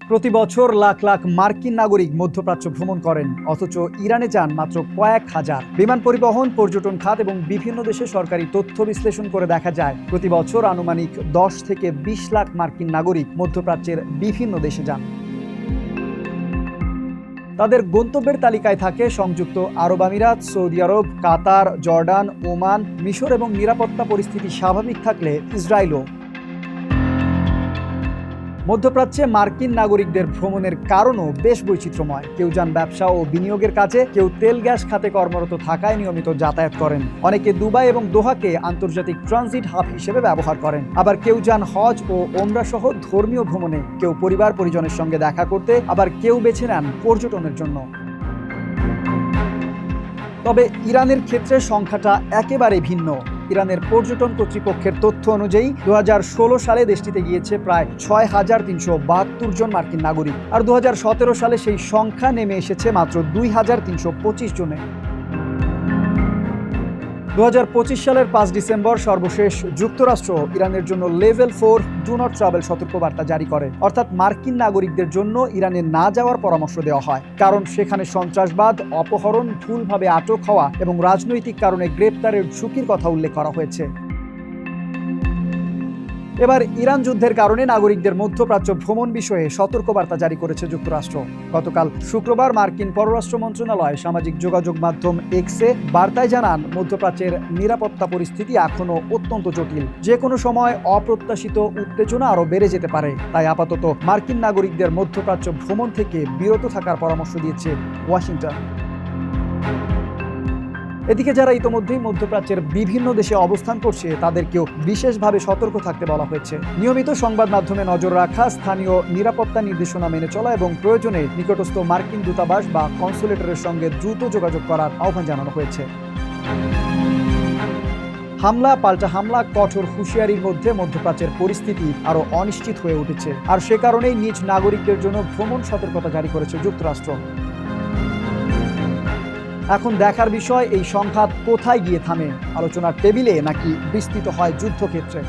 প্রতি বছর লাখ লাখ মার্কিন নাগরিক মধ্যপ্রাচ্য ভ্রমণ করেন, অথচ ইরানে যান মাত্র কয়েক হাজার। বিমান পরিবহন, পর্যটন খাত এবং বিভিন্ন দেশে সরকারি তথ্য বিশ্লেষণ করে দেখা যায় প্রতি বছর আনুমানিক 10 থেকে 20 লাখ মার্কিন নাগরিক মধ্যপ্রাচ্যের বিভিন্ন দেশে যান। তাদের গন্তব্যের তালিকায় থাকে সংযুক্ত আরব আমিরাত, সৌদি আরব, কাতার, জর্ডান, ওমান, মিশর এবং নিরাপত্তা পরিস্থিতি স্বাভাবিক থাকলে ইসরায়েলও। মধ্যপ্রাচ্যে মার্কিন নাগরিকদের ভ্রমণের কারণও বেশ বৈচিত্র্যময়। কেউ যান ব্যবসা ও বিনিয়োগের কাজে, কেউ তেল গ্যাস খাতে কর্মরত থাকায় নিয়মিত যাতায়াত করেন। অনেকে দুবাই এবং দোহাকে আন্তর্জাতিক ট্রানজিট হাব হিসেবে ব্যবহার করেন। আবার কেউ যান হজ ও ওমরা সহ ধর্মীয় ভ্রমণে, কেউ পরিবার পরিজনের সঙ্গে দেখা করতে, আবার কেউ বেছে নেন পর্যটনের জন্য। তবে ইরানের ক্ষেত্রে সংখ্যাটা একেবারে ভিন্ন। ইরানের পর্যটন কর্তৃপক্ষের তথ্য অনুযায়ী 2016 সালে দেশটিতে গিয়েছে প্রায় 6,372 জন মার্কিন নাগরিক, আর 2017 সালে সেই সংখ্যা নেমে এসেছে মাত্র 2,325 জনে। 2025 সালের 5 ডিসেম্বর সর্বশেষ যুক্তরাষ্ট্র ইরানের জন্য লেভেল 4 ডু নট ট্রাভেল সতর্কবার্তা জারি করে। অর্থাৎ মার্কিন নাগরিকদের জন্য ইরানে না যাওয়ার পরামর্শ দেওয়া হয়, কারণ সেখানে সন্ত্রাসবাদ, অপহরণ, ভুলভাবে আটক হওয়া এবং রাজনৈতিক কারণে গ্রেপ্তারের ঝুঁকির কথা উল্লেখ করা হয়েছে। এবার ইরান যুদ্ধের কারণে নাগরিকদের মধ্যপ্রাচ্য ভ্রমণ বিষয়ে সতর্কবার্তা জারি করেছে যুক্তরাষ্ট্র। গতকাল শুক্রবার মার্কিন পররাষ্ট্র মন্ত্রণালয় সামাজিক যোগাযোগ মাধ্যম এক্সে বার্তায় জানান, মধ্যপ্রাচ্যের নিরাপত্তা পরিস্থিতি এখনো অত্যন্ত জটিল। যে কোনো সময় অপ্রত্যাশিত উত্তেজনা আরও বেড়ে যেতে পারে। তাই আপাতত মার্কিন নাগরিকদের মধ্যপ্রাচ্য ভ্রমণ থেকে বিরত থাকার পরামর্শ দিয়েছে ওয়াশিংটন। এদিকে যারা ইতোমধ্যেই মধ্যপ্রাচ্যের বিভিন্ন দেশে অবস্থান করছে তাদেরকেও বিশেষভাবে সতর্ক থাকতে বলা হয়েছে। নিয়মিত সংবাদ মাধ্যমে নজর রাখা, স্থানীয় নিরাপত্তা নির্দেশনা মেনে চলা এবং প্রয়োজনে নিকটস্থ মার্কিন দূতাবাস বা কনসুলেটরের সঙ্গে দ্রুত যোগাযোগ করার আহ্বান জানানো হয়েছে। হামলা পাল্টা হামলা, কঠোর হুঁশিয়ারির মধ্যে মধ্যপ্রাচ্যের পরিস্থিতি আরও অনিশ্চিত হয়ে উঠেছে, আর সে কারণেই নিজ নাগরিকদের জন্য ভ্রমণ সতর্কতা জারি করেছে যুক্তরাষ্ট্র। এখন দেখার বিষয় এই সংঘাত কোথায় গিয়ে থামে, আলোচনার টেবিলে নাকি বিস্তৃত হয় যুদ্ধক্ষেত্রে।